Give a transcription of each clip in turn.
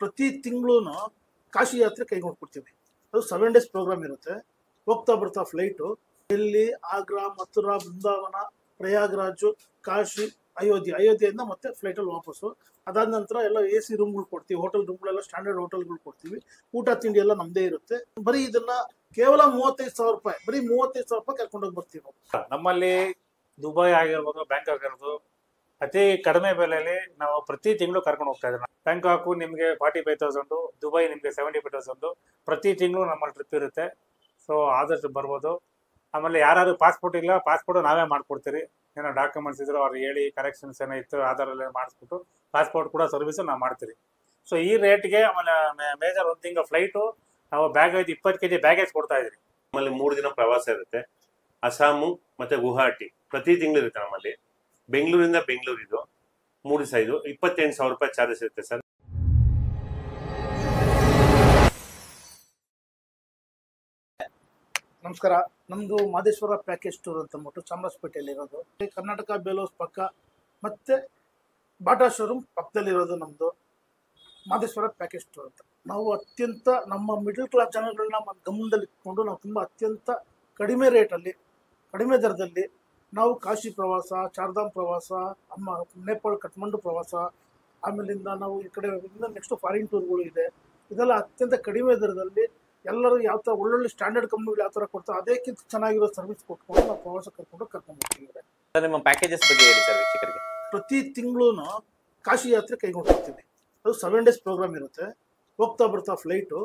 ಪ್ರತಿ ತಿಂಗಳು ಕಾಶಿ ಯಾತ್ರೆ ಕೈಗೊಂಡ್ಬಿಡ್ತೀವಿ. ಅದು 7 ಡೇಸ್ ಪ್ರೋಗ್ರಾಮ್ ಇರುತ್ತೆ. ಹೋಗ್ತಾ ಬರ್ತಾ ಫ್ಲೈಟು ಡೆಲ್ಲಿ, ಆಗ್ರಾ, ಮಥುರಾ, ಬೃಂದಾವನ, ಪ್ರಯಾಗ್ರಾಜು, ಕಾಶಿ, ಅಯೋಧ್ಯೆಯಿಂದ ಮತ್ತೆ ಫ್ಲೈಟಲ್ಲಿ ವಾಪಸ್ಸು. ಅದಾದ ನಂತರ ಎಲ್ಲ AC ರೂಮ್ಗಳು ಕೊಡ್ತೀವಿ. ಹೋಟೆಲ್ ರೂಮ್ಗಳೆಲ್ಲ ಸ್ಟ್ಯಾಂಡರ್ಡ್ ಹೋಟೆಲ್ಗಳು ಕೊಡ್ತೀವಿ. ಊಟ ತಿಂಡಿ ಎಲ್ಲ ನಮ್ಮದೇ ಇರುತ್ತೆ. ಬರೀ ಇದನ್ನ ಕೇವಲ 35,000 ರೂಪಾಯಿ, ಬರೀ 35,000 ರೂಪಾಯಿ ಕರ್ಕೊಂಡೋಗಿ ಬರ್ತೀವಿ ನಾವು. ನಮ್ಮಲ್ಲಿ ದುಬೈ ಆಗಿರ್ಬೋದು, ಬ್ಯಾಂಕಾಕ್ ಆಗಿರ್ಬೋದು, ಅತಿ ಕಡಿಮೆ ಬೆಲೆಯಲ್ಲಿ ನಾವು ಪ್ರತಿ ತಿಂಗಳು ಕರ್ಕೊಂಡು ಹೋಗ್ತಾ ಇದ್ದೀವಿ. ಬ್ಯಾಂಕಾಕು ನಿಮಗೆ 45,000, ದುಬೈ ನಿಮಗೆ 75,000. ಪ್ರತಿ ತಿಂಗಳು ನಮ್ಮಲ್ಲಿ ಟ್ರಿಪ್ ಇರುತ್ತೆ. ಸೊ ಆದಷ್ಟು ಬರ್ಬೋದು. ಆಮೇಲೆ ಯಾರು ಪಾಸ್ಪೋರ್ಟ್ ಇಲ್ಲ, ಪಾಸ್ಪೋರ್ಟ್ ನಾವೇ ಮಾಡ್ಕೊಡ್ತೀರಿ. ಏನೋ ಡಾಕ್ಯುಮೆಂಟ್ಸ್ ಇದ್ರು ಅವ್ರು ಹೇಳಿ, ಕರೆಕ್ಷನ್ಸ್ ಏನೋ ಇತ್ತು ಆಧಾರಲ್ಲಿ ಮಾಡಿಸ್ಬಿಟ್ಟು ಪಾಸ್ಪೋರ್ಟ್ ಕೂಡ ಸರ್ವಿಸು ನಾವು ಮಾಡ್ತೀರಿ. ಸೊ ಈ ರೇಟ್ಗೆ ಆಮೇಲೆ ಮೇಜರ್ ಒಂದು ತಿಂಗಳು ಫ್ಲೈಟು ನಾವು 20 kg ಬ್ಯಾಗೇಜ್ ಕೊಡ್ತಾ ಇದ್ದೀರಿ. ನಮ್ಮಲ್ಲಿ 3 ದಿನ ಪ್ರವಾಸ ಇರುತ್ತೆ. ಅಸ್ಸಾಮು ಮತ್ತೆ ಗುವಾಹಟಿ ಪ್ರತಿ ತಿಂಗಳು ಇರುತ್ತೆ ನಮ್ಮಲ್ಲಿ. ಬೆಂಗಳೂರಿಂದ ಬೆಂಗಳೂರಿದು 3 ದಿವಸ ಇದು 28,000 ರೂಪಾಯಿ ಚಾರ್ಜಸ್ ಇರುತ್ತೆ ಸರ್. ನಮಸ್ಕಾರ. ನಮ್ದು ಮಾದೇಶ್ವರ ಪ್ಯಾಕೇಜ್ ಟೂರ್ ಅಂತ ಅಂದ್ಬಿಟ್ಟು ಚಾಮರಾಜಪೇಟೆಯಲ್ಲಿ ಇರೋದು. ಕರ್ನಾಟಕ ಬೇಲೋಸ್ ಪಕ್ಕ ಮತ್ತೆ ಬಾಟಾ ಶೋರೂಮ್ ಪಕ್ಕದಲ್ಲಿರೋದು ನಮ್ಮದು ಮಾದೇಶ್ವರ ಪ್ಯಾಕೇಜ್ ಟೂರ್ ಅಂತ. ನಾವು ಅತ್ಯಂತ ನಮ್ಮ ಮಿಡಲ್ ಕ್ಲಾಸ್ ಜನಗಳನ್ನ ಗಮನದಲ್ಲಿ ಇಟ್ಕೊಂಡು ನಾವು ತುಂಬ ಅತ್ಯಂತ ಕಡಿಮೆ ರೇಟಲ್ಲಿ, ಕಡಿಮೆ ದರದಲ್ಲಿ ನಾವು ಕಾಶಿ ಪ್ರವಾಸ, ಚಾರ್ಧಾಮ್ ಪ್ರವಾಸ, ನೇಪಾಳ ಕಠ್ಮಂಡು ಪ್ರವಾಸ, ಆಮೇಲಿಂದ ನಾವು ಈ ಕಡೆ ಇನ್ನು ನೆಕ್ಸ್ಟ್ ಫಾರಿನ್ ಟೂರ್ಗಳು ಇದೆ. ಇದೆಲ್ಲ ಅತ್ಯಂತ ಕಡಿಮೆ ದರದಲ್ಲಿ ಎಲ್ಲರೂ ಯಾವ ಥರ ಒಳ್ಳೊಳ್ಳೆ ಸ್ಟ್ಯಾಂಡರ್ಡ್ ಕಂಪ್ನಿಗಳು ಯಾವ ಥರ ಕೊಡ್ತಾರೆ ಅದಕ್ಕಿಂತ ಚೆನ್ನಾಗಿರೋ ಸರ್ವಿಸ್ ಕೊಟ್ಕೊಂಡು ನಾವು ಪ್ರವಾಸ ಕರ್ಕೊಂಡ್ಬರ್ತೀವಿ. ನಿಮ್ಮ ಪ್ಯಾಕೇಜಸ್ ಬಗ್ಗೆ ಹೇಳಿ ಸರ್ ವೀಕ್ಷಕರಿಗೆ. ಪ್ರತಿ ತಿಂಗಳು ಕಾಶಿ ಯಾತ್ರೆ ಕೈಗೊಂಡ್ಬರ್ತೀವಿ. ಅದು 7 ಡೇಸ್ ಪ್ರೋಗ್ರಾಮ್ ಇರುತ್ತೆ. ಹೋಗ್ತಾ ಬರ್ತಾ ಫ್ಲೈಟು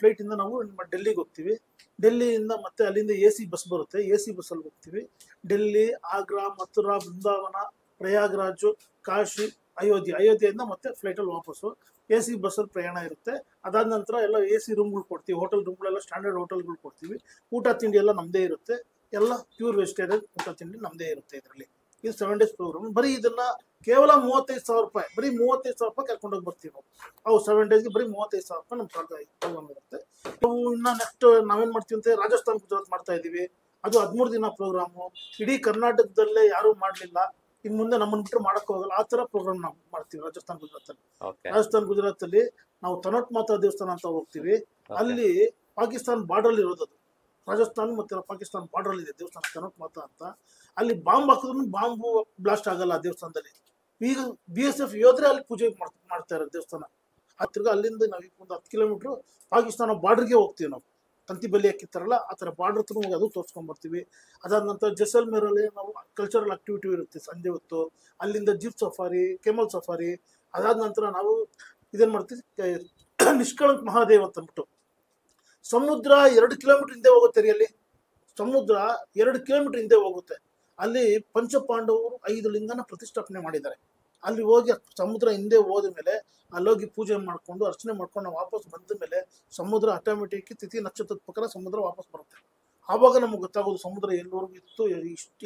ಫ್ಲೈಟಿಂದ ನಾವು ಡೆಲ್ಲಿಗೆ ಹೋಗ್ತೀವಿ. ಡೆಲ್ಲಿಯಿಂದ ಮತ್ತೆ ಅಲ್ಲಿಂದ AC ಬಸ್ ಬರುತ್ತೆ. AC ಬಸ್ಸಲ್ಲಿ ಹೋಗ್ತೀವಿ. ಡೆಲ್ಲಿ, ಆಗ್ರಾ, ಮಥುರಾ, ಬೃಂದಾವನ, ಪ್ರಯಾಗ್ರಾಜು, ಕಾಶಿ, ಅಯೋಧ್ಯೆಯಿಂದ ಮತ್ತೆ ಫ್ಲೈಟಲ್ಲಿ ವಾಪಸ್ಸು. AC ಬಸ್ಸಲ್ಲಿ ಪ್ರಯಾಣ ಇರುತ್ತೆ. ಅದಾದ ನಂತರ ಎಲ್ಲ AC ರೂಮ್ಗಳು ಕೊಡ್ತೀವಿ. ಹೋಟೆಲ್ ರೂಮ್ಗಳೆಲ್ಲ ಸ್ಟ್ಯಾಂಡರ್ಡ್ ಹೋಟೆಲ್ಗಳು ಕೊಡ್ತೀವಿ. ಊಟ ತಿಂಡಿ ಎಲ್ಲ ನಮ್ಮದೇ ಇರುತ್ತೆ. ಎಲ್ಲ ಪ್ಯೂರ್ ವೆಜಿಟೇರಿಯನ್ ಊಟ ತಿಂಡಿ ನಮ್ಮದೇ ಇರುತ್ತೆ. ಇದರಲ್ಲಿ ಇದು 7 ಡೇಸ್ ಪ್ರೋಗ್ರಾಮ್. ಬರೀ ಇದನ್ನ ಕೇವಲ 35,000 ರೂಪಾಯಿ, ಬರೀ 35,000 ರೂಪಾಯಿ ಕರ್ಕೊಂಡೋಗಿ ಬರ್ತೀವಿ ನಾವು. ಅವು 7 ಡೇಸ್ಗೆ ಬರೀ 35,000 ರೂಪಾಯಿ ನಮ್ಮ ಪ್ರೋಗ್ರಾಮ್ ಇರುತ್ತೆ. ನಾವು ಇನ್ನು ನೆಕ್ಸ್ಟ್ ನಾವೇನು ಮಾಡ್ತೀವಿ ಅಂತ ರಾಜಸ್ಥಾನ್, ಗುಜರಾತ್ ಮಾಡ್ತಾ ಇದ್ದೀವಿ. ಅದು 13 ದಿನ ಪ್ರೋಗ್ರಾಮು. ಇಡೀ ಕರ್ನಾಟಕದಲ್ಲೇ ಯಾರೂ ಮಾಡಲಿಲ್ಲ, ಇನ್ನು ಮುಂದೆ ನಮ್ಮನ್ನು ಬಿಟ್ಟರೆ ಮಾಡೋಕ್ಕೆ ಹೋಗಲ್ಲ. ಆ ಥರ ಪ್ರೋಗ್ರಾಮ್ ನಾವು ಮಾಡ್ತೀವಿ ರಾಜಸ್ಥಾನ್, ಗುಜರಾತಲ್ಲಿ. ರಾಜಸ್ಥಾನ್, ಗುಜರಾತಲ್ಲಿ ನಾವು ತನೋಟ್ ಮಾತಾ ದೇವಸ್ಥಾನ ಅಂತ ಹೋಗ್ತೀವಿ. ಅಲ್ಲಿ ಪಾಕಿಸ್ತಾನ್ ಬಾರ್ಡರ್ ಇರೋದು. ರಾಜಸ್ಥಾನ್ ಮತ್ತು ಪಾಕಿಸ್ತಾನ್ ಬಾರ್ಡರ್ ಇದೆ ದೇವಸ್ಥಾನ ತನೋಟ್ ಮಾತಾ ಅಂತ. ಅಲ್ಲಿ ಬಾಂಬ್ ಹಾಕಿದ್ರು ಬಾಂಬು ಬ್ಲಾಸ್ಟ್ ಆಗಲ್ಲ ಆ ದೇವಸ್ಥಾನದಲ್ಲಿ. ಈಗ BSF ಯೋಧರೇ ಅಲ್ಲಿ ಪೂಜೆ ಮಾಡ್ತಾ ಇರೋ ದೇವಸ್ಥಾನ. ಆ ತಿರ್ಗಾ ಅಲ್ಲಿಂದ ನಾವು ಒಂದು 10 ಕಿಲೋಮೀಟ್ರು ಪಾಕಿಸ್ತಾನ ಬಾರ್ಡರ್ಗೆ ಹೋಗ್ತೀವಿ ನಾವು. ತಂತಿ ಬಲಿ ಹಾಕಿರ್ತಾರಲ್ಲ ಆ ಥರ ಬಾರ್ಡರ್ ಹತ್ರ ಹೋಗಿ ಅದು ತೋರಿಸ್ಕೊಂಡ್ಬರ್ತೀವಿ. ಅದಾದ ನಂತರ ಜೈಸಲ್ಮೇರಲ್ಲಿ ನಾವು ಕಲ್ಚರಲ್ ಆಕ್ಟಿವಿಟಿ ಇರುತ್ತೆ ಸಂಜೆ ಹೊತ್ತು. ಅಲ್ಲಿಂದ ಜೀಪ್ ಸಫಾರಿ, ಕೆಮಲ್ ಸಫಾರಿ. ಅದಾದ ನಂತರ ನಾವು ಇದೇನು ಮಾಡ್ತೀವಿ, ನಿಷ್ಕಳಂಕ್ ಮಹಾದೇವ್ ಅಂತ ಅಂದ್ಬಿಟ್ಟು ಸಮುದ್ರ 2 ಕಿಲೋಮೀಟರ್ ಹಿಂದೆ ಹೋಗುತ್ತೆ ರೀ. ಅಲ್ಲಿ ಸಮುದ್ರ 2 ಕಿಲೋಮೀಟರ್ ಹಿಂದೆ ಹೋಗುತ್ತೆ. ಅಲ್ಲಿ ಪಂಚಪಾಂಡವರು 5 ಲಿಂಗನ ಪ್ರತಿಷ್ಠಾಪನೆ ಮಾಡಿದ್ದಾರೆ. ಅಲ್ಲಿ ಹೋಗಿ ಸಮುದ್ರ ಹಿಂದೆ ಹೋದ ಮೇಲೆ ಅಲ್ಲೋಗಿ ಪೂಜೆ ಮಾಡಿಕೊಂಡು ಅರ್ಚನೆ ಮಾಡ್ಕೊಂಡು ನಾವು ವಾಪಸ್ ಬಂದ ಮೇಲೆ ಸಮುದ್ರ ಆಟೋಮೆಟಿಕ್ ತಿಥಿ ನಕ್ಷತ್ರದ ಪ್ರಕಾರ ಸಮುದ್ರ ವಾಪಸ್ ಬರುತ್ತೆ. ಆವಾಗ ನಮಗೆ ಗೊತ್ತಾಗೋದು ಸಮುದ್ರ ಎಲ್ಲವರೆಗೂ ಇತ್ತು,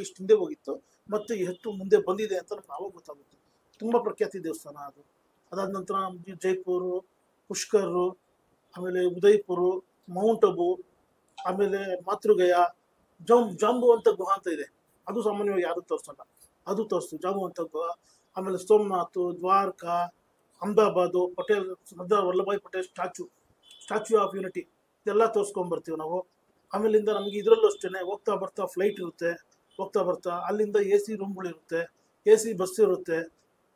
ಇಷ್ಟು ಹಿಂದೆ ಹೋಗಿತ್ತು, ಮತ್ತು ಎಷ್ಟು ಮುಂದೆ ಬಂದಿದೆ ಅಂತ ನಮ್ಗೆ ಆವಾಗ ಗೊತ್ತಾಗುತ್ತೆ. ತುಂಬ ಪ್ರಖ್ಯಾತಿ ದೇವಸ್ಥಾನ ಅದು. ಅದಾದ ನಂತರ ಜೈಪುರು, ಪುಷ್ಕರ್, ಆಮೇಲೆ ಉದಯ್ಪುರ್, ಮೌಂಟ್ ಅಬು, ಆಮೇಲೆ ಮಾತೃಗಯ, ಜಾಂಬು ಅಂತ ಗುಹಾ ಅಂತ ಇದೆ. ಅದು ಸಾಮಾನ್ಯವಾಗಿ ಯಾರು ತೋರಿಸಲ್ಲ, ಅದು ತೋರಿಸ್ತೀವಿ ಜಾಂಬು ಅಂತ ಗುಹಾ. ಆಮೇಲೆ Somnath, Dwarka, Ahmedabad, Patel, Sardar Vallabhbhai Patel Statue of Unity ಇದೆಲ್ಲ ತೋರಿಸ್ಕೊಂಡ್ಬರ್ತೀವಿ ನಾವು. ಆಮೇಲಿಂದ ನಮಗೆ ಇದರಲ್ಲೂ ಅಷ್ಟೇ ಹೋಗ್ತಾ ಬರ್ತಾ ಫ್ಲೈಟ್ ಇರುತ್ತೆ. ಹೋಗ್ತಾ ಬರ್ತಾ ಅಲ್ಲಿಂದ AC ರೂಮ್ಗಳಿರುತ್ತೆ, AC ಬಸ್ ಇರುತ್ತೆ.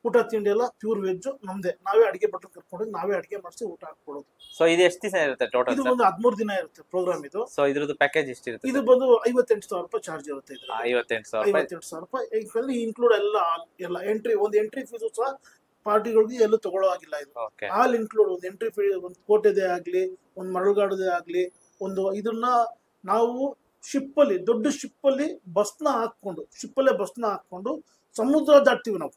ಊಟ ತಿಂಡಿ ಎಲ್ಲ ಪ್ಯೂರ್ ವೆಜ್ ನಮ್ದೇ. ನಾವೇ ಅಡಿಗೆ ಭಟ್ರು ಕರ್ಕೊಂಡು ನಾವೇ ಅಡಿಗೆ ಮಾಡಿಸಿ ಊಟ ಹಾಕೊಡೋದು. ಸೊ ಇದು ಎಷ್ಟು ದಿನ ಇರುತ್ತೆ ಟೋಟಲ್? ಇದು ಒಂದು 13 ದಿನ ಇರುತ್ತೆ ಪ್ರೋಗ್ರಾಮ್ ಇದು. ಸೊ ಇದ್ರದ್ದು ಪ್ಯಾಕೇಜ್ ಎಷ್ಟು ಇರುತ್ತೆ? ಇದು ಬಂದು 58,000 ರೂಪಾಯಿ ಚಾರ್ಜ್ ಇರುತ್ತೆ. 58,000 ರೂಪಾಯಿ. ಯಾಕಂದ್ರೆ ಇನ್ಕ್ಲೂಡ್ ಎಲ್ಲ ಎಂಟ್ರಿ ಫೀಸು ಸಹ ಪಾರ್ಟಿಗಳಿಗೆ ಎಲ್ಲೂ ತಗೊಳ್ಳೋ ಆಗಿಲ್ಲ. ಇದು ಆಲ್ ಇನ್ಕ್ಲೂಡ್. ಒಂದು ಎಂಟ್ರಿ ಫೀ, ಒಂದು ಕೋಟೆದೇ ಆಗಲಿ, ಒಂದು ಮರಳುಗಾಡದೇ ಆಗಲಿ, ಒಂದು ಇದನ್ನ ನಾವು ಶಿಪ್ಪಲ್ಲಿ, ದೊಡ್ಡ ಶಿಪ್ಪಲ್ಲಿ ಬಸ್ನ ಹಾಕೊಂಡು ಸಮುದ್ರ ದಾಟ್ತೀವಿ ನಾವು.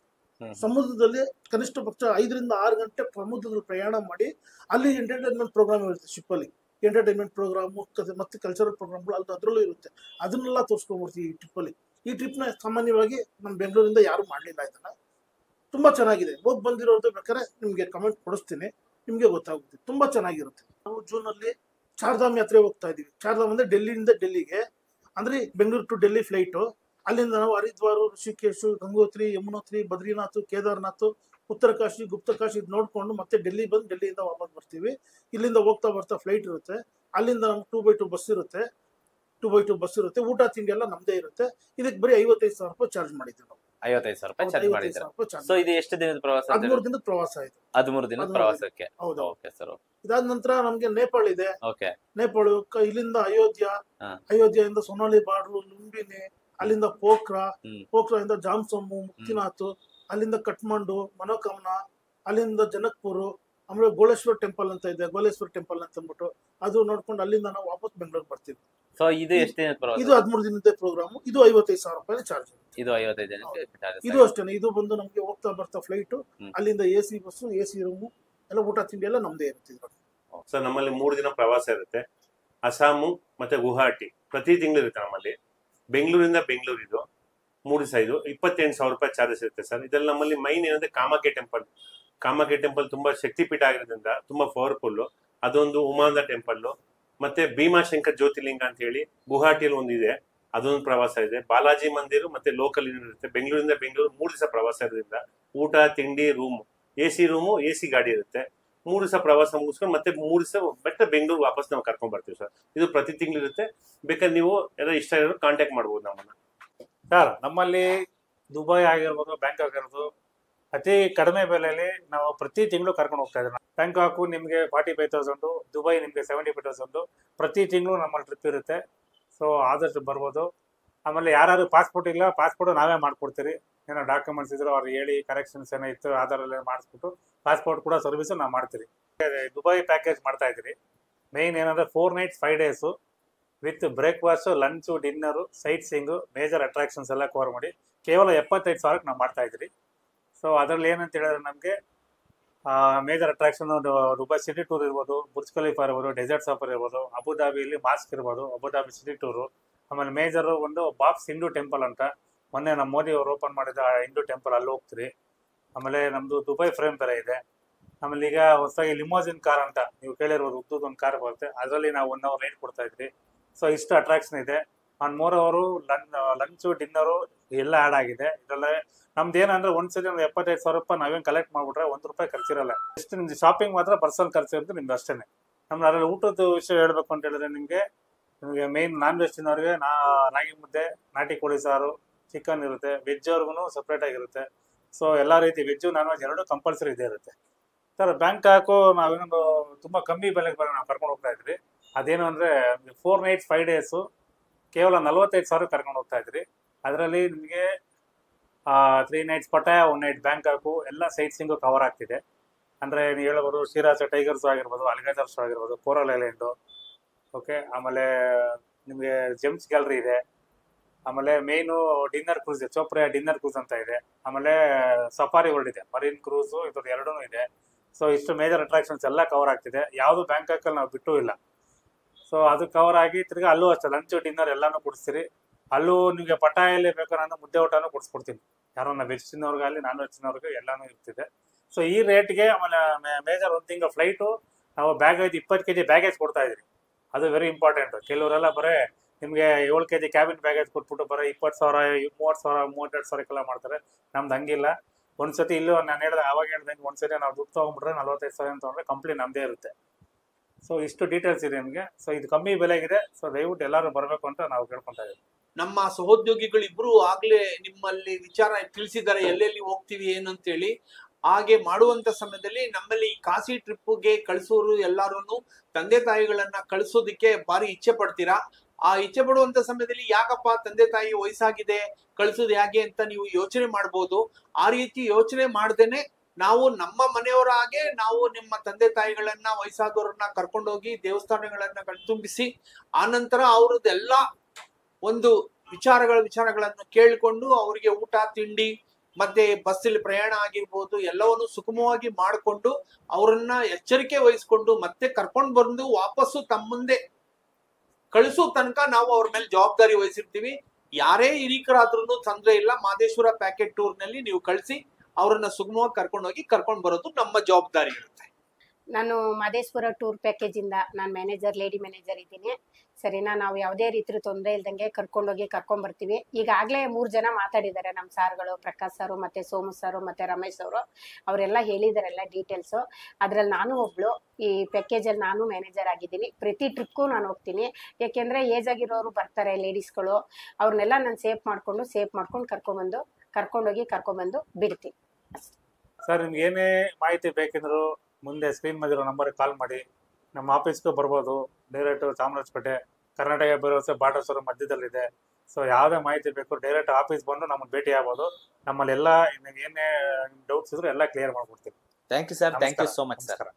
ಸಮುದ್ರದಲ್ಲಿ ಕನಿಷ್ಠ ಪಕ್ಷ 5 ರಿಂದ 6 ಗಂಟೆ ಸಮುದ್ರದಲ್ಲಿ ಪ್ರಯಾಣ ಮಾಡಿ ಅಲ್ಲಿ ಎಂಟರ್ಟೈನ್ಮೆಂಟ್ ಪ್ರೋಗ್ರಾಮ್ ಇರುತ್ತೆ. ಶಿಪ್ಪಲ್ಲಿ ಎಂಟರ್ಟೈನ್ಮೆಂಟ್ ಪ್ರೋಗ್ರಾಮು ಮತ್ತೆ ಕಲ್ಚರಲ್ ಪ್ರೋಗ್ರಾಮ್ಗಳು ಅದರಲ್ಲೂ ಇರುತ್ತೆ. ಅದನ್ನೆಲ್ಲ ತೋರಿಸ್ಕೊಂಡ್ಬರ್ತೀವಿ ಈ ಟ್ರಿಪ್ಪಲ್ಲಿ. ಈ ಟ್ರಿಪ್ನ ಸಾಮಾನ್ಯವಾಗಿ ನಮ್ಮ ಬೆಂಗಳೂರಿಂದ ಯಾರು ಮಾಡಲಿಲ್ಲ. ಇದನ್ನ ತುಂಬ ಚೆನ್ನಾಗಿದೆ. ಹೋಗಿ ಬಂದಿರೋದು ಬೇಕಾದ್ರೆ ನಿಮಗೆ ಕಮೆಂಟ್ ಕೊಡಿಸ್ತೀನಿ, ನಿಮಗೆ ಗೊತ್ತಾಗುತ್ತೆ. ತುಂಬ ಚೆನ್ನಾಗಿರುತ್ತೆ. ನಾವು ಜೂನಲ್ಲಿ ಚಾರ್ಧಾಮ್ ಯಾತ್ರೆ ಹೋಗ್ತಾ ಇದ್ದೀವಿ. ಚಾರ್ಧಾಮ್ ಅಂದರೆ ಡೆಲ್ಲಿಯಿಂದ ಡೆಲ್ಲಿಗೆ, ಅಂದರೆ ಬೆಂಗಳೂರು ಟು ಡೆಲ್ಲಿ ಫ್ಲೈಟು. ಅಲ್ಲಿಂದ ನಾವು ಹರಿದ್ವಾರ, ಋಷಿಕೇಶ್, ಗಂಗೋತ್ರಿ, ಯಮುನೋತ್ರಿ, ಬದ್ರಿನಾಥ್, ಕೇದಾರ್ನಾಥ್, ಉತ್ತರ ಕಾಶಿ ಗುಪ್ತ ಕಾಶಿ ನೋಡ್ಕೊಂಡು ಮತ್ತೆ ಡೆಲ್ಲಿ ಬಂದು ಡೆಲ್ಲಿಯಿಂದ ವಾಪಸ್ ಬರ್ತೀವಿ. ಇಲ್ಲಿಂದ ಹೋಗ್ತಾ ಬರ್ತಾ ಫ್ಲೈಟ್ ಇರುತ್ತೆ, ಅಲ್ಲಿಂದ ನಮ್ಗೆ 2x2 ಬಸ್ ಇರುತ್ತೆ, 2x2 ಬಸ್ ಇರುತ್ತೆ. ಊಟ ತಿಂಡಿ ಎಲ್ಲ ನಮ್ದೇ ಇರುತ್ತೆ. ಇದಕ್ಕೆ ಬರೀ 55,000 ರೂಪಾಯಿ ಚಾರ್ಜ್ ಮಾಡಿದ್ದೀವಿ ನಾವು. 55,000 ರೂಪಾಯಿ ಚಾರ್ಜ್ ಮಾಡಿದ್ದೀರಾ. ಸೊ ಇದು ಎಷ್ಟು ದಿನದ ಪ್ರವಾಸ? 13 ದಿನದ ಪ್ರವಾಸ ಇದು. 13 ದಿನದ ಪ್ರವಾಸಕ್ಕೆ. ಹೌದು. Okay sir. ಇದಾದ ನಂತರ ನಮ್ಗೆ ನೇಪಾಳ ಇದೆ. ಓಕೆ. ನೇಪಾಳ ಇಲ್ಲಿಂದ ಅಯೋಧ್ಯೆಯಿಂದ ಸೊನಾಲಿ ಬಾರ್ಡ್ರು, ಲುಂಬಿನಿ, ಅಲ್ಲಿಂದ ಪೋಖ್ರಾ ಇಂದ ಜಾಮ್ಸೊಮ್ಮು, ಮುಕ್ತಿನಾಥ್, ಅಲ್ಲಿಂದ ಕಠ್ಮಂಡು, ಮನೋಕಾಮನ, ಅಲ್ಲಿಂದ ಜನಕ್ಪುರ್, ಆಮೇಲೆ ಗೋಳೇಶ್ವರ ಟೆಂಪಲ್ ಅಂತ ಇದೆ, ಗೋಲೇಶ್ವರ ಟೆಂಪಲ್ ಅಂತ ಅಂದ್ಬಿಟ್ಟು ಅದು ನೋಡ್ಕೊಂಡು ಅಲ್ಲಿಂದ ನಾವು ವಾಪಸ್ ಬೆಂಗಳೂರು ಬರ್ತೀವಿ. ಸೊ ಇದು ಎಷ್ಟು ದಿನದ ಪ್ರವಾಸ? ಇದು 13 ದಿನದ ಪ್ರೋಗ್ರಾಮ್. ಇದು 55,000 ರೂಪಾಯಿ ಚಾರ್ಜ್. ಇದು 55 ದಿನಕ್ಕೆ ಚಾರ್ಜ್. ಇದು ಅಷ್ಟೇನೆ. ಇದು ಬಂದು ನಮ್ಗೆ ಹೋಗ್ತಾ ಬರ್ತಾ ಫ್ಲೈಟ್, ಅಲ್ಲಿಂದ AC ಬಸ್ಸು, AC ರೂಮು ಎಲ್ಲ, ಊಟ ತಿಂಡಿ ಎಲ್ಲ ನಮ್ದೇ ಇರುತ್ತೆ. ಸರ್ ನಮ್ಮಲ್ಲಿ 3 ದಿನ ಪ್ರವಾಸ ಇರುತ್ತೆ. ಅಸ್ಸಾಮು ಮತ್ತೆ ಗುವಾಹಟಿ ಪ್ರತಿ ತಿಂಗಳು ಇರುತ್ತೆ ನಮ್ಮಲ್ಲಿ. ಬೆಂಗಳೂರಿಂದ ಬೆಂಗಳೂರು ಇದು 3 ದಿವಸ. ಇದು 28,000 ರೂಪಾಯಿ ಚಾರ್ಜಸ್ ಇರುತ್ತೆ ಸರ್. ಇದರಲ್ಲಿ ನಮ್ಮಲ್ಲಿ ಮೈನ್ ಏನಂದ್ರೆ ಕಾಮಾಖ್ಯ ಟೆಂಪಲ್. ಕಾಮಾಖ್ಯ ಟೆಂಪಲ್ ತುಂಬಾ ಶಕ್ತಿಪೀಠ ಆಗಿರೋದ್ರಿಂದ ತುಂಬಾ ಪವರ್ಫುಲ್. ಅದೊಂದು ಉಮಾನಂದ ಟೆಂಪಲ್, ಮತ್ತೆ ಭೀಮಾಶಂಕರ್ ಜ್ಯೋತಿರ್ಲಿಂಗ ಅಂತ ಹೇಳಿ ಗುವಾಹಟಿಯಲ್ಲಿ ಒಂದಿದೆ, ಅದೊಂದು ಪ್ರವಾಸ ಇದೆ. ಬಾಲಾಜಿ ಮಂದಿರ್ ಮತ್ತೆ ಲೋಕಲ್ ಇರುತ್ತೆ. ಬೆಂಗಳೂರಿಂದ ಬೆಂಗಳೂರು 3 ದಿವಸ ಪ್ರವಾಸ ಇರೋದ್ರಿಂದ ಊಟ ತಿಂಡಿ ರೂಮ್, AC ರೂಮು, AC ಗಾಡಿ ಇರುತ್ತೆ. 3 ದಿವಸ ಪ್ರವಾಸ ಮುಗಿಸ್ಕೊಂಡು ಮತ್ತೆ 3 ದಿವಸ ಮತ್ತೆ ಬೆಂಗಳೂರು ವಾಪಸ್ ನಾವು ಕರ್ಕೊಂಡ್ ಬರ್ತೀವಿ ಸರ್. ಇದು ಪ್ರತಿ ತಿಂಗಳು ಇರುತ್ತೆ. ಬೇಕಾದ್ರೆ ನೀವು ಎಲ್ಲ ಇಷ್ಟ ಇರೋರು ಕಾಂಟ್ಯಾಕ್ಟ್ ಮಾಡ್ಬೋದು ನಮ್ಮನ್ನ. ಸರ್ ನಮ್ಮಲ್ಲಿ ದುಬೈ ಆಗಿರ್ಬೋದು, ಬ್ಯಾಂಕಾಕ್ ಆಗಿರ್ಬೋದು, ಅತಿ ಕಡಿಮೆ ಬೆಲೆಯಲ್ಲಿ ನಾವು ಪ್ರತಿ ತಿಂಗಳು ಕರ್ಕೊಂಡು ಹೋಗ್ತಾ ಇದ್ದೀವಿ. ಬ್ಯಾಂಕಾಕು ನಿಮಗೆ 45,000, ದುಬೈ ನಿಮಗೆ 75,000 ಪ್ರತಿ ತಿಂಗಳು ನಮ್ಮಲ್ಲಿ ಟ್ರಿಪ್ ಇರುತ್ತೆ. ಸೊ ಆದಷ್ಟು ಬರ್ಬೋದು. ಆಮೇಲೆ ಯಾರು ಪಾಸ್ಪೋರ್ಟ್ ಇಲ್ಲ, ಪಾಸ್ಪೋರ್ಟ್ ನಾವೇ ಮಾಡ್ಕೊಡ್ತೀರಿ. ಏನೋ ಡಾಕ್ಯುಮೆಂಟ್ಸ್ ಇದ್ರು ಅವ್ರು ಹೇಳಿ, ಕರೆಕ್ಷನ್ಸ್ ಏನೋ ಇತ್ತು ಆಧಾರಲ್ಲೇ ಮಾಡಿಸ್ಬಿಟ್ಟು ಪಾಸ್ಪೋರ್ಟ್ ಕೂಡ ಸರ್ವಿಸು ನಾವು ಮಾಡ್ತೀವಿ. ದುಬೈ ಪ್ಯಾಕೇಜ್ ಮಾಡ್ತಾ ಇದ್ದೀರಿ. ಮೇಯ್ನ್ ಏನಂದ್ರೆ 4 nights 5 days with breakfast, lunch, dinner, site seeing, major attractions ಎಲ್ಲ ಕವರ್ ಮಾಡಿ ಕೇವಲ 75,000ಕ್ಕೆ ನಾವು ಮಾಡ್ತಾ ಇದ್ದೀರಿ. ಸೊ ಅದರಲ್ಲಿ ಏನಂತ ಹೇಳಿದ್ರೆ ನಮಗೆ major attraction Dubai city tour ಇರ್ಬೋದು, ಬುರ್ಜ್ ಖಲೀಫಾ ಇರ್ಬೋದು, ಡೆಸರ್ಟ್ ಸಫರ್ ಇರ್ಬೋದು, ಅಬುಧಾಬಿಯಲ್ಲಿ ಮಾಸ್ಕ್ ಇರ್ಬೋದು, ಅಬುಧಾಬಿ ಸಿಟಿ ಟೂರು. ಆಮೇಲೆ ಮೇಜರು ಒಂದು ಬಾಕ್ಸ್ ಹಿಂದೂ ಟೆಂಪಲ್ ಅಂತ ಮೊನ್ನೆ ನಮ್ಮ ಮೋದಿ ಅವರು ಓಪನ್ ಮಾಡಿದ ಹಿಂದೂ ಟೆಂಪಲ್, ಅಲ್ಲಿ ಹೋಗ್ತೀರಿ. ಆಮೇಲೆ ನಮ್ಮದು ದುಬೈ ಫ್ರೇಮ್ ಬೇರೆ ಇದೆ. ಆಮೇಲೆ ಈಗ ಹೊಸದಾಗಿ ಲಿಮೋಸಿನ್ ಕಾರ್ ಅಂತ ನೀವು ಕೇಳಿರ್ಬೋದು, ಉದ್ದದೊಂದು ಕಾರ್ ಬರುತ್ತೆ, ಅದರಲ್ಲಿ ನಾವು 1 hour ರೈಡ್ ಕೊಡ್ತಾ ಇದ್ರಿ. ಸೊ ಇಷ್ಟು ಅಟ್ರಾಕ್ಷನ್ ಇದೆ. ಆನ್ 3 hour ಲಂಚು, ಡಿನ್ನರು ಎಲ್ಲ ಆ್ಯಡ್ ಆಗಿದೆ. ಇದರಲ್ಲೇ ನಮ್ದು ಏನಂದ್ರೆ ಒಂದ್ಸತಿ ಒಂದು 75,000 ರೂಪಾಯಿ ನಾವೇನು ಕಲೆಕ್ಟ್ ಮಾಡ್ಬಿಟ್ರೆ ₹1 ಖರ್ಚಿರಲ್ಲ. ಎಷ್ಟು ನಿಮ್ದು ಶಾಪಿಂಗ್ ಮಾತ್ರ ಪರ್ಸನಲ್ ಖರ್ಚು ಇರುತ್ತೆ ನಿಮ್ದು ಅಷ್ಟೇ. ನಮ್ದು ಅದರಲ್ಲಿ ಊಟದ ವಿಷಯ ಹೇಳ್ಬೇಕು ಅಂತ ಹೇಳಿದ್ರೆ ನಿಮಗೆ ಮೇನ್ ನಾನ್ ವೆಜ್ ತಿನ್ನೋರಿಗೆ ರಾಗಿ ಮುದ್ದೆ, ನಾಟಿ ಕೋಳಿ ಸಾರು, ಚಿಕನ್ ಇರುತ್ತೆ. ವೆಜ್ ಅವ್ರಿಗೂ ಸಪ್ರೇಟ್ ಆಗಿರುತ್ತೆ. ಸೊ ಎಲ್ಲ ರೀತಿ ವೆಜ್ಜು ನಾನ್ ವೆಜ್ ಎರಡೂ ಕಂಪಲ್ಸರಿ ಇದೇ ಇರುತ್ತೆ ಸರ್. ಬ್ಯಾಂಕಾಕು ನಾವೇನೊಂದು ತುಂಬ ಕಮ್ಮಿ ಬೆಲೆಗೆ ನಾವು ಕರ್ಕೊಂಡು ಹೋಗ್ತಾ ಇದ್ರಿ. ಅದೇನು ಅಂದರೆ 4 nights 5 days ಕೇವಲ 45,000 ಕರ್ಕೊಂಡು ಹೋಗ್ತಾ ಇದ್ರಿ. ಅದರಲ್ಲಿ ನಿಮಗೆ 3 nights ಪಟಾಯ, 1 night ಬ್ಯಾಂಕಾಕು ಎಲ್ಲ ಸೈಟ್ ಸೀಯಿಂಗು ಕವರ್ ಆಗ್ತಿದೆ. ಅಂದರೆ ನೀವು ಹೇಳ್ಬೋದು ಶಿರಾಜ ಟೈಗರ್ಸ್ ಆಗಿರ್ಬೋದು, ಅಲಿಗೇಟರ್ಸ್ ಆಗಿರ್ಬೋದು, ಕೋರಲ್ ಐಲ್ಯಾಂಡು, ಓಕೆ. ಆಮೇಲೆ ನಿಮಗೆ ಜೆಮ್ಸ್ ಗ್ಯಾಲರಿ ಇದೆ. ಆಮೇಲೆ ಮೇಯ್ನು ಡಿನ್ನರ್ ಕ್ರೂಸ್ ಇದೆ, ಚೋಪ್ರಿಯಾ ಡಿನ್ನರ್ ಕ್ರೂಸ್ ಅಂತ ಇದೆ. ಆಮೇಲೆ ಸಫಾರಿ ವರ್ಲ್ಡ್ ಇದೆ, ಮರೀನ್ ಕ್ರೂಸು, ಇದ್ರದ್ದು ಎರಡೂ ಇದೆ. ಸೊ ಇಷ್ಟು ಮೇಜರ್ ಅಟ್ರಾಕ್ಷನ್ಸ್ ಎಲ್ಲ ಕವರ್ ಆಗ್ತಿದೆ. ಯಾವುದು ಬ್ಯಾಂಕಾಕಲ್ಲಿ ನಾವು ಬಿಟ್ಟು ಇಲ್ಲ. ಸೊ ಅದು ಕವರ್ ಆಗಿ ತಿರ್ಗಿ ಅಲ್ಲೂ ಅಷ್ಟೇ ಲಂಚು, ಡಿನ್ನರ್ ಎಲ್ಲನೂ ಕೊಡಿಸ್ತೀರಿ. ಅಲ್ಲೂ ನಿಮಗೆ ಪಟಾಯಲ್ಲಿ ಬೇಕು ನಾನು ಮುದ್ದೆ ಊಟನೂ ಕೊಡಿಸ್ಕೊಡ್ತೀನಿ. ಯಾರನ್ನ ವೆಜ್ ತಿನ್ನೋರ್ಗಾಗಲಿ ನಾನ್ ವೆಜ್ ತಿನ್ನೋರ್ಗೆ ಎಲ್ಲನೂ ಇರ್ತಿದೆ. ಸೊ ಈ ರೇಟ್ಗೆ ಆಮೇಲೆ ಮೇಜರ್ ಒಂದು ತಿಂಗಳು ಫ್ಲೈಟು ನಾವು ಬ್ಯಾಗೇಜ್ 20 kg ಬ್ಯಾಗೇಜ್ ಕೊಡ್ತಾ ಇದ್ರಿ. ಅದು ವೆರಿ ಇಂಪಾರ್ಟೆಂಟ್. ಕೆಲವರೆಲ್ಲ ಬರೀ ನಿಮಗೆ 7 kg ಕ್ಯಾಬಿನ್ ಬ್ಯಾಗೇಜ್ ಕೊಟ್ಬಿಟ್ಟು ಬರೀ 20,000, 30,000, 32,000 ಮಾಡ್ತಾರೆ. ನಮ್ದು ಹಂಗಿಲ್ಲ. ಒಂದ್ಸತಿ ಇಲ್ಲೂ ನಾನು ಅವಾಗ ಹೇಳ್ದಂಗೆ ಒಂದ್ಸತಿ ನಾವು ದುಡ್ಡು ತೊಗೊಂಡ್ಬಿಟ್ರೆ 45,000 ತೊಗೊಂಡ್ರೆ ಕಂಪ್ಲೀಟ್ ನಮ್ಮದೇ ಇರುತ್ತೆ. ಸೊ ಇಷ್ಟು ಡೀಟೇಲ್ಸ್ ಇದೆ ನಿಮಗೆ. ಸೊ ಇದು ಕಮ್ಮಿ ಬೆಲೆಗಿದೆ. ಸೊ ದಯವಿಟ್ಟು ಎಲ್ಲರೂ ಬರಬೇಕು ಅಂತ ನಾವು ಕೇಳ್ಕೊತಾ ಇದ್ದೀವಿ. ನಮ್ಮ ಸಹೋದ್ಯೋಗಿಗಳು ಇಬ್ರು ಆಗ್ಲೇ ನಿಮ್ಮಲ್ಲಿ ವಿಚಾರ ತಿಳಿಸಿದ್ದಾರೆ, ಎಲ್ಲೆಲ್ಲಿ ಹೋಗ್ತೀವಿ ಏನು ಅಂತೇಳಿ. ಹಾಗೆ ಮಾಡುವಂತ ಸಮಯದಲ್ಲಿ ನಮ್ಮಲ್ಲಿ ಈ ಕಾಶಿ ಟ್ರಿಪ್ಗೆ ಕಳಿಸೋರು ಎಲ್ಲಾರು ತಂದೆ ತಾಯಿಗಳನ್ನ ಕಳಿಸೋದಿಕ್ಕೆ ಭಾರಿ ಇಚ್ಛೆ ಪಡ್ತೀರಾ. ಆ ಇಚ್ಛೆ ಪಡುವಂತ ಸಮಯದಲ್ಲಿ ಯಾಕಪ್ಪ ತಂದೆ ತಾಯಿ ವಯಸ್ಸಾಗಿದೆ ಕಳಿಸೋದು ಹೇಗೆ ಅಂತ ನೀವು ಯೋಚನೆ ಮಾಡ್ಬೋದು. ಆ ರೀತಿ ಯೋಚನೆ ಮಾಡ್ದೇನೆ ನಾವು ನಮ್ಮ ಮನೆಯವರ ಹಾಗೆ ನಾವು ನಿಮ್ಮ ತಂದೆ ತಾಯಿಗಳನ್ನ, ವಯಸ್ಸಾದವರನ್ನ ಕರ್ಕೊಂಡೋಗಿ ದೇವಸ್ಥಾನಗಳನ್ನ ಕಣ್ತುಂಬಿಸಿ ಆನಂತರ ಅವ್ರದ್ದೆಲ್ಲ ಒಂದು ವಿಚಾರಗಳನ್ನು ಕೇಳಿಕೊಂಡು ಅವರಿಗೆ ಊಟ ತಿಂಡಿ ಮತ್ತೆ ಬಸ್ಸಲ್ಲಿ ಪ್ರಯಾಣ ಆಗಿರ್ಬೋದು ಎಲ್ಲವನ್ನು ಸುಗಮವಾಗಿ ಮಾಡಿಕೊಂಡು ಅವರನ್ನ ಎಚ್ಚರಿಕೆ ವಹಿಸ್ಕೊಂಡು ಮತ್ತೆ ಕರ್ಕೊಂಡು ಬಂದು ವಾಪಸ್ಸು ತಮ್ಮ ಮುಂದೆ ಕಳಿಸೋ ತನಕ ನಾವು ಅವ್ರ ಮೇಲೆ ಜವಾಬ್ದಾರಿ ವಹಿಸಿರ್ತೀವಿ. ಯಾರೇ ಹಿರೀಕರಾದ್ರೂ ತೊಂದರೆ ಇಲ್ಲ. ಮಾದೇಶ್ವರ ಪ್ಯಾಕೆಟ್ ಟೂರ್ ನಲ್ಲಿ ನೀವು ಕಳಿಸಿ ಅವರನ್ನ ಸುಗಮವಾಗಿ ಕರ್ಕೊಂಡು ಹೋಗಿ ಕರ್ಕೊಂಡು ಬರೋದು ನಮ್ಮ ಜವಾಬ್ದಾರಿ ಇರುತ್ತೆ. ನಾನು ಮಾದೇಶ್ವರ ಟೂರ್ ಪ್ಯಾಕೇಜ್ ಇಂದ ನಾನು ಮ್ಯಾನೇಜರ್, ಲೇಡಿ ಮ್ಯಾನೇಜರ್ ಇದ್ದೀನಿ. ಸರಿನಾ, ನಾವು ಯಾವುದೇ ರೀತಿ ತೊಂದರೆ ಇಲ್ದಂಗೆ ಕರ್ಕೊಂಡೋಗಿ ಕರ್ಕೊಂಡ್ ಬರ್ತೀವಿ. ಈಗಾಗಲೇ 3 ಜನ ಮಾತಾಡಿದ್ದಾರೆ, ನಮ್ಮ ಸಾರ್ಗಳು, ಪ್ರಕಾಶ್ ಸಾರು ಮತ್ತೆ ಸೋಮು ಸಾರು ಮತ್ತೆ ರಮೇಶ್ ಅವರು. ಅವರೆಲ್ಲ ಹೇಳಿದಾರೆ ಎಲ್ಲ ಡೀಟೇಲ್ಸ್. ಅದ್ರಲ್ಲಿ ನಾನು ಒಬ್ಳು ಈ ಪ್ಯಾಕೇಜ್ ಅಲ್ಲಿ ನಾನು ಮ್ಯಾನೇಜರ್ ಆಗಿದ್ದೀನಿ. ಪ್ರತಿ ಟ್ರಿಪ್ಗೂ ನಾನು ಹೋಗ್ತೀನಿ. ಯಾಕೆಂದ್ರೆ ಏಜ್ ಆಗಿರೋರು ಬರ್ತಾರೆ ಲೇಡೀಸ್ಗಳು, ಅವ್ರನ್ನೆಲ್ಲ ನಾನು ಸೇಫ್ ಮಾಡ್ಕೊಂಡು ಕರ್ಕೊಂಡೋಗಿ ಕರ್ಕೊಂಡ್ಬಂದು ಬಿಡ್ತೀನಿ. ಸರ್ ನಿಮ್ಗೆ ಏನೇ ಮಾಹಿತಿ ಬೇಕೆಂದ್ರು ಮುಂದೆ ಸ್ಕ್ರೀನ್ ಮೇಲೆ ಇರೋ ನಂಬರ್ಗೆ ಕಾಲ್ ಮಾಡಿ. ನಮ್ಮ ಆಫೀಸ್ಗೂ ಬರ್ಬೋದು. ಡೈರೆಕ್ಟ್ ಚಾಮರಾಜಪೇಟೆ ಕರ್ನಾಟಕ ಭರವಸೆ ಬಾಟರ್ಸೂರು ಮಧ್ಯದಲ್ಲಿದೆ. ಸೊ ಯಾವುದೇ ಮಾಹಿತಿ ಬೇಕು ಡೈರೆಕ್ಟ್ ಆಫೀಸ್ ಬಂದು ನಮ್ಮನ್ನು ಭೇಟಿ ಆಗ್ಬೋದು. ನಮ್ಮಲ್ಲಿ ಎಲ್ಲ ಏನೇ ಡೌಟ್ಸ್ ಇದ್ರು ಎಲ್ಲ ಕ್ಲಿಯರ್ ಮಾಡ್ಕೊಡ್ತೀವಿ. Thank you sir, thank you so much sir.